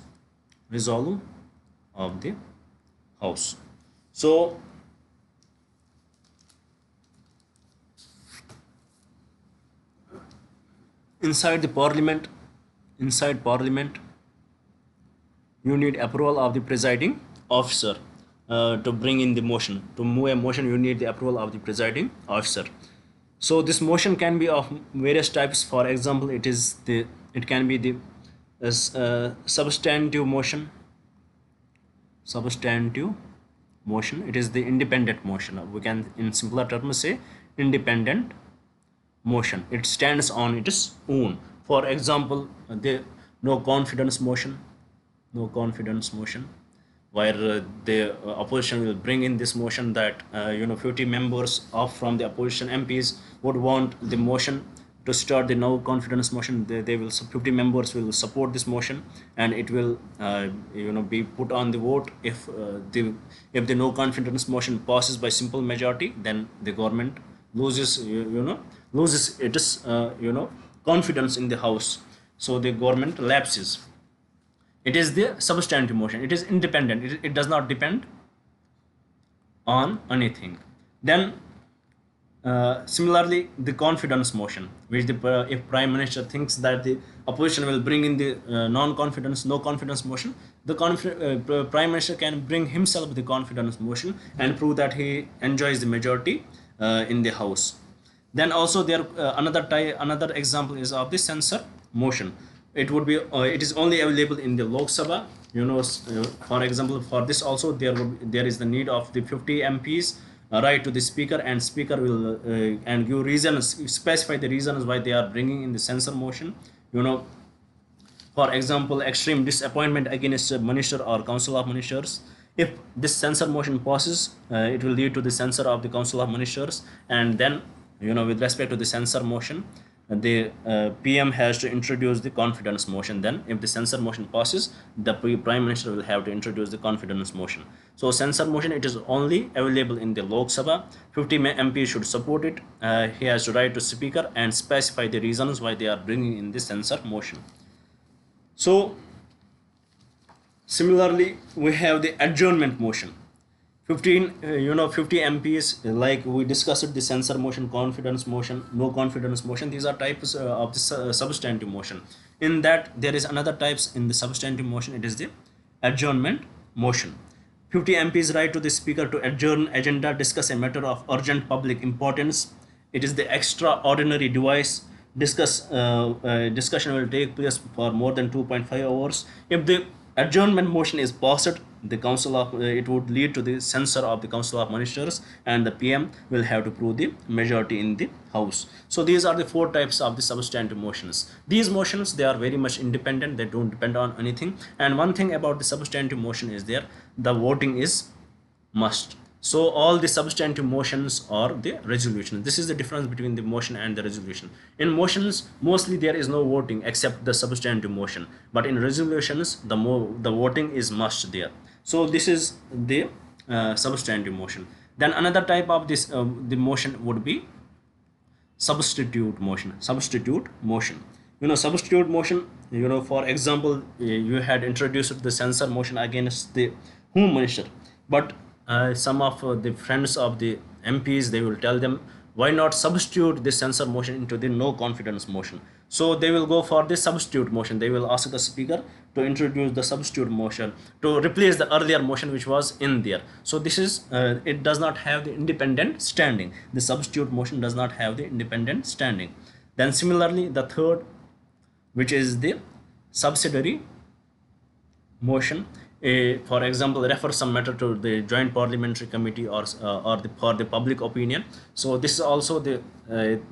Resolve of the house. So inside parliament, you need approval of the presiding officer to bring in the motion. To move a motion, you need the approval of the presiding officer. So this motion can be of various types. For example, it can be the substantive motion. Substantive motion. It is the independent motion. We can, in simpler terms, say independent motion. It stands on its own. For example, the no confidence motion. No confidence motion, where the opposition will bring in this motion that 50 members from the opposition MPs would want the motion to start the no confidence motion. They will 50 members will support this motion, and it will be put on the vote. If the no confidence motion passes by simple majority, then the government loses loses its confidence in the house, so the government lapses. It is the substantive motion. It is independent. It does not depend on anything. Then similarly, the confidence motion, which if Prime Minister thinks that the opposition will bring in the no confidence motion, the Prime Minister can bring himself the confidence motion and prove that he enjoys the majority in the House. Then also there another example is of the censor motion. It is only available in the Lok Sabha. For example, for this also there is the need of the 50 MPs right to the speaker, and speaker will and give reasons, specify the reasons why they are bringing in the censor motion. For example, extreme disappointment against a minister or council of ministers. If this censor motion passes, it will lead to the censor of the council of ministers, and then with respect to the censor motion, the PM has to introduce the confidence motion. Then if the censor motion passes, the Prime Minister will have to introduce the confidence motion. So censor motion, it is only available in the Lok Sabha. 50 MPs should support it. He has to write to speaker and specify the reasons why they are bringing in the censor motion. So similarly, we have the adjournment motion. 50 MPs, like we discussed the censor motion, confidence motion, no confidence motion. These are types of the substantive motion. In that, there is another types in the substantive motion. It is the adjournment motion. 50 MPs write to the speaker to adjourn agenda, discuss a matter of urgent public importance. It is the extraordinary device. Discussion will take place for more than 2.5 hours. If the adjournment motion is passed, the council of it would lead to the censor of the council of ministers, and the PM will have to prove the majority in the house. So these are the 4 types of the substantive motions. These motions, they are very much independent. They don't depend on anything. And one thing about the substantive motion is the voting is must. So all the substantive motions are the resolution. This is the difference between the motion and the resolution. In motions, mostly there is no voting except the substantive motion, but in resolutions, the voting is must there. So this is the substantive motion. Then another type of this the motion would be substitute motion. Substitute motion. Substitute motion. For example, you had introduced the censor motion against the Home Minister, but some of the friends of the MPs, they will tell them, why not substitute the censor motion into the no confidence motion? So they will go for the substitute motion. They will ask the speaker to introduce the substitute motion to replace the earlier motion which was in there. So this is it does not have the independent standing. The substitute motion does not have the independent standing. Then similarly, the third, which is the subsidiary motion. For example, refer some matter to the joint parliamentary committee or for the public opinion. So this is also the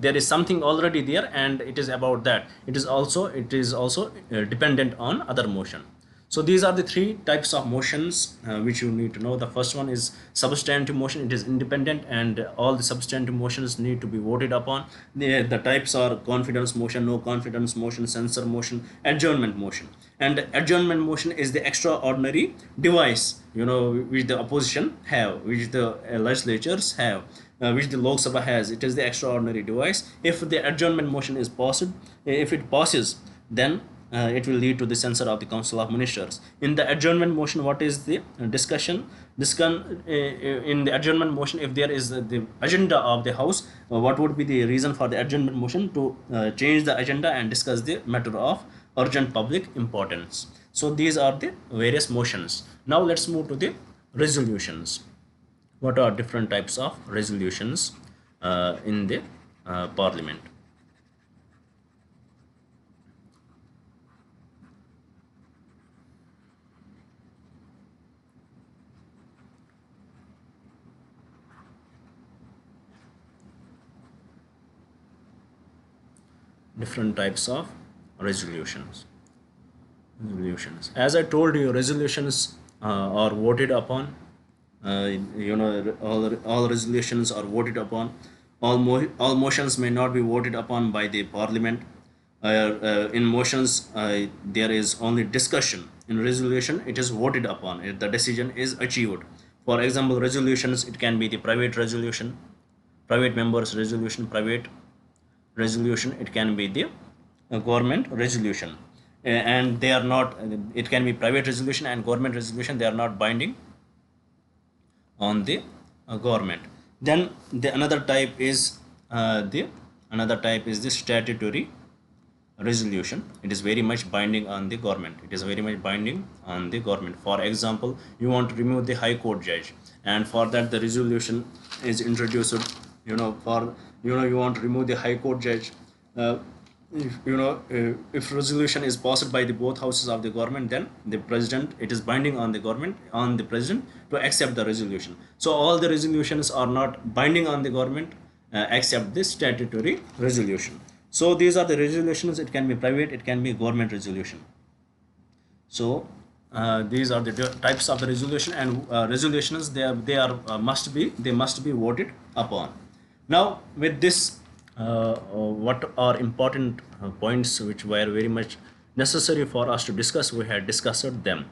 there is something already there, and it is about that. It is also dependent on other motion. So these are the 3 types of motions which you need to know. The first one is substantive motion. It is independent, and all the substantive motions need to be voted upon. The types are confidence motion, no confidence motion, censor motion, adjournment motion. And adjournment motion is the extraordinary device, which the opposition have, which the legislatures have, which the Lok Sabha has. It is the extraordinary device. If the adjournment motion is passed, if it passes, then it will lead to the censor of the council of ministers. In the adjournment motion, what is the discussion? In the adjournment motion, if there is the agenda of the house, what would be the reason for the adjournment motion? To change the agenda and discuss the matter of urgent public importance. So these are the various motions. Now let's move to the resolutions. What are different types of resolutions in the parliament? Different types of resolutions. As I told you, resolutions are voted upon. All resolutions are voted upon All motions may not be voted upon by the parliament. In motions, there is only discussion. In resolution, it is voted upon. The decision is achieved. For example, resolutions, it can be the private resolution, private members resolution, private resolution. It can be the government resolution, and they are not. It can be private resolution and government resolution. They are not binding on the government. Then the another type is the statutory resolution. It is very much binding on the government. It is very much binding on the government. For example, you want to remove the high court judge, and for that the resolution is introduced. You want to remove the high court judge. If resolution is passed by the both houses of the government, then the president, it is binding on the government, on the president to accept the resolution. So all the resolutions are not binding on the government except this statutory resolution. So these are the resolutions. It can be private, it can be government resolution. So these are the types of the resolution, and resolutions, must be voted upon. Now with this, what are important points which were very much necessary for us to discuss, we had discussed them.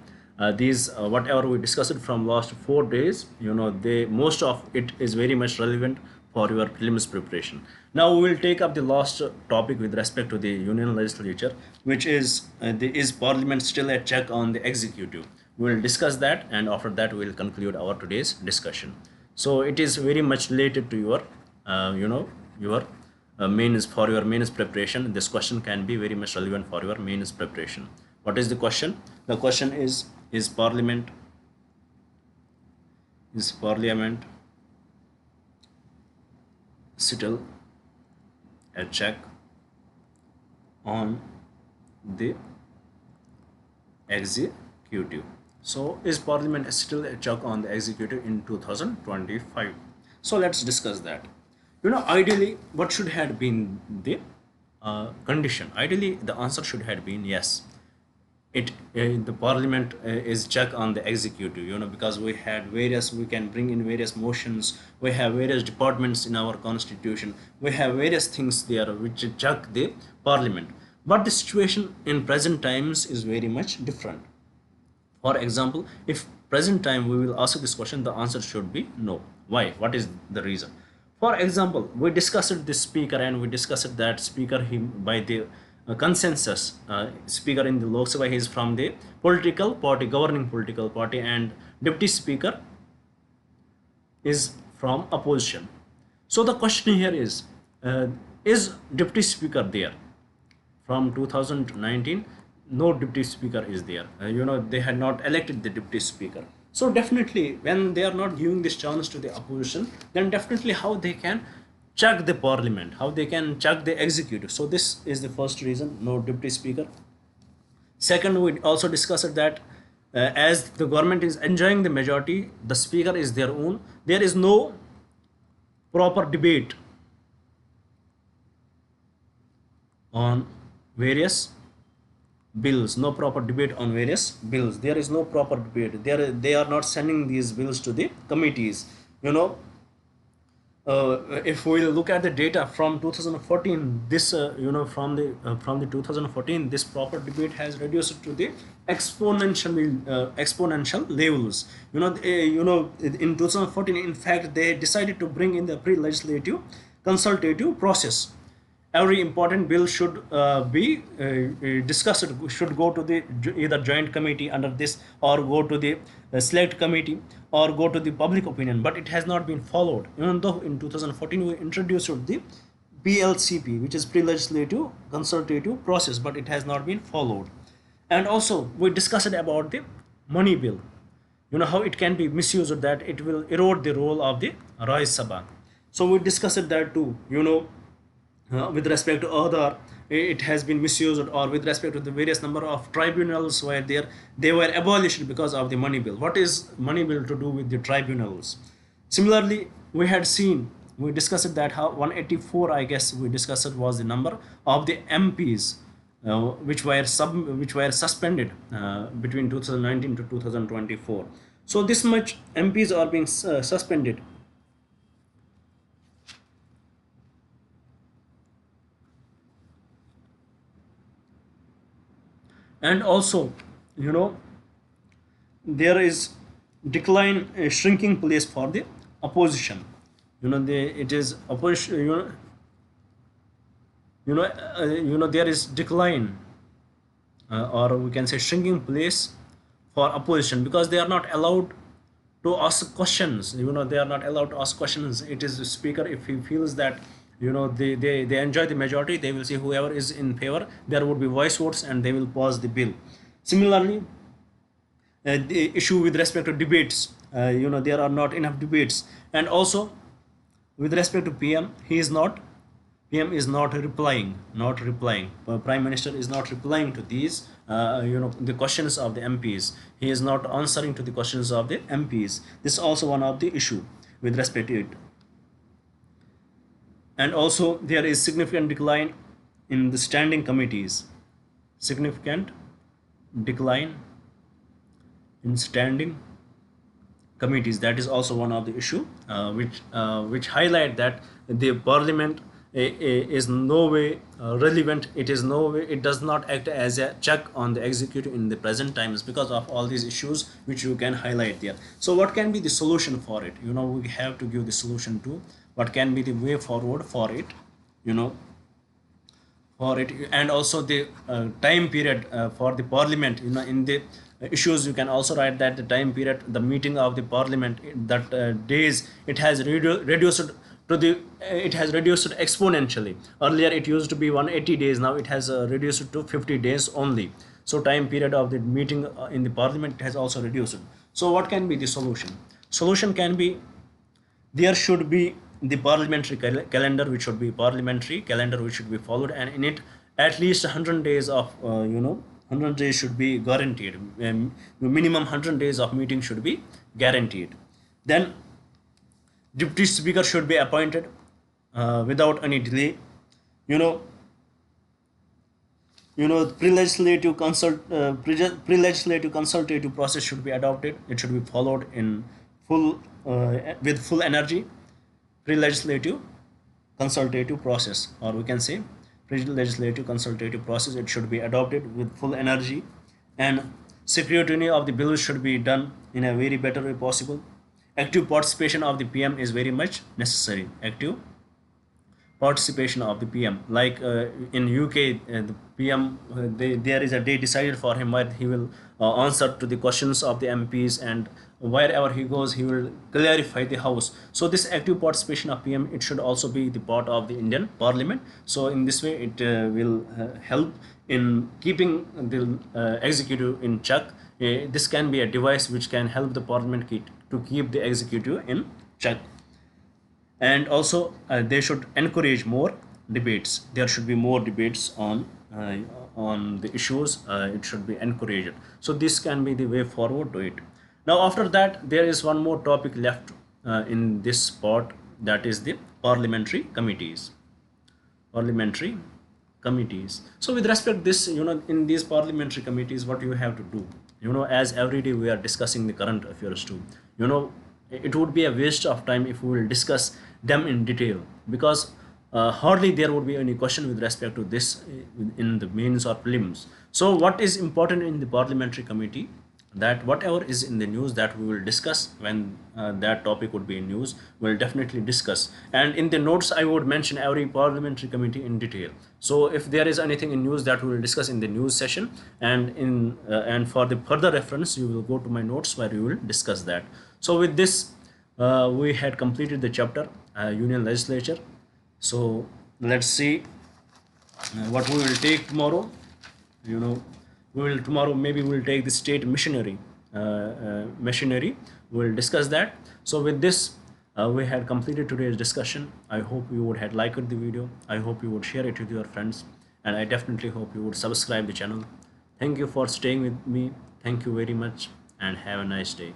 These whatever we discussed from last 4 days, most of it is very much relevant for your prelims preparation. Now we will take up the last topic with respect to the union legislature, which is is parliament still a check on the executive? We will discuss that, and after that we will conclude our today's discussion. So it is very much related to your your mains, for your mains preparation. This question can be very much relevant for your mains preparation. What is the question? The question is parliament still a check on the executive? So is parliament still a check on the executive in 2025? So let's discuss that. Ideally, what should have been the condition? Ideally, the answer should have been yes. The parliament is check on the executive, because we can bring in various motions. We have various departments in our constitution. We have various things there which check the parliament. But the situation in present times is very much different. For example, if present time we will ask this question, the answer should be no. Why? What is the reason? For example, we discussed this speaker, and we discussed that speaker, by the consensus, speaker in the Lok Sabha, he is from the political party, governing political party, and deputy speaker is from opposition. So the question here is deputy speaker there? From 2019, no deputy speaker is there. They had not elected the deputy speaker. So definitely, when they are not giving this chance to the opposition, then definitely how they can check the parliament, how they can check the executive? So this is the first reason, no deputy speaker. Second, we also discussed that as the government is enjoying the majority, the speaker is their own. There is no proper debate on various bills. No proper debate on various bills. There is no proper debate. They are not sending these bills to the committees. If we look at the data from 2014, this from the 2014, this proper debate has reduced to the exponential levels. In 2014, in fact, they decided to bring in the pre-legislative consultative process. Every important bill should be discussed, should go to the either joint committee under this, or go to the select committee, or go to the public opinion. But it has not been followed, even though in 2014 we introduced the PLCP, which is pre-legislative consultative process, but it has not been followed. And also we discussed about the money bill, how it can be misused, that it will erode the role of the Raj Sabha. So we discussed that too. With respect to other, it has been misused, or with respect to the various number of tribunals where they were abolished because of the money bill. What is money bill to do with the tribunals? Similarly, we discussed that how 184, I guess we discussed, was the number of the MPs which were suspended between 2019 to 2024. So this much MPs are being suspended. And also, you know, there is decline, a shrinking place for the opposition. You know, it is opposition, there is decline, or we can say shrinking place for opposition, because they are not allowed to ask questions. You know, they are not allowed to ask questions. It is the speaker, if he feels that, you know, they enjoy the majority, they will say whoever is in favor, there would be voice votes and they will pass the bill. Similarly, the issue with respect to debates, there are not enough debates. And also with respect to PM, PM is not replying. Prime Minister is not replying to these, the questions of the MPs. He is not answering to the questions of the MPs. This is also one of the issue with respect to it. And also there is significant decline in the standing committees. Significant decline in standing committees. That is also one of the issue, which highlight that the parliament is no way relevant. It does not act as a check on the executive in the present times, because of all these issues which you can highlight there. So what can be the solution for it? You know, we have to give the solution to what can be the way forward for it, and also the time period for the parliament. You know, in the issues you can also write that the time period, the meeting of the parliament, that days, it has reduced to the it has reduced exponentially. Earlier it used to be 180 days, now it has reduced to 50 days only. So time period of the meeting in the parliament has also reduced. So what can be the solution can be, there should be the parliamentary calendar, which should be followed, and in it at least 100 days of 100 days should be guaranteed. Minimum 100 days of meeting should be guaranteed. Then deputy speaker should be appointed without any delay. Pre-legislative consultative process should be adopted. It should be followed in full with full energy. Pre-legislative consultative process, or we can say pre-legislative consultative process, it should be adopted with full energy, and scrutiny of the bills should be done in a very better way possible. Active participation of the PM is very much necessary. Active participation of the PM, like in UK, the PM, there is a day decided for him where he will answer to the questions of the MPs, and wherever he goes he will clarify the house. So this active participation of PM, it should also be the part of the Indian Parliament. So in this way it will help in keeping the executive in check. This can be a device which can help the Parliament to keep the executive in check. And also they should encourage more debates. There should be more debates on the issues. It should be encouraged. So this can be the way forward to it. Now after that, there is one more topic left in this part, that is the parliamentary committees. So with respect to this, in these parliamentary committees, what you have to do, as every day we are discussing the current affairs too, it would be a waste of time if we will discuss them in detail, because hardly there would be any question with respect to this in the mains or prelims. So what is important in the parliamentary committee, that whatever is in the news, that we will discuss when that topic would be in news, we'll definitely discuss. And in the notes I would mention every parliamentary committee in detail. So if there is anything in news, that we will discuss in the news session, and for the further reference you will go to my notes where you will discuss that. So with this we had completed the chapter Union Legislature. So let's see what we will take tomorrow. Tomorrow maybe we'll take the state machinery. We will discuss that. So with this we had completed today's discussion. I hope you would have liked the video. I hope you would share it with your friends, and I definitely hope you would subscribe the channel. Thank you for staying with me. Thank you very much, and have a nice day.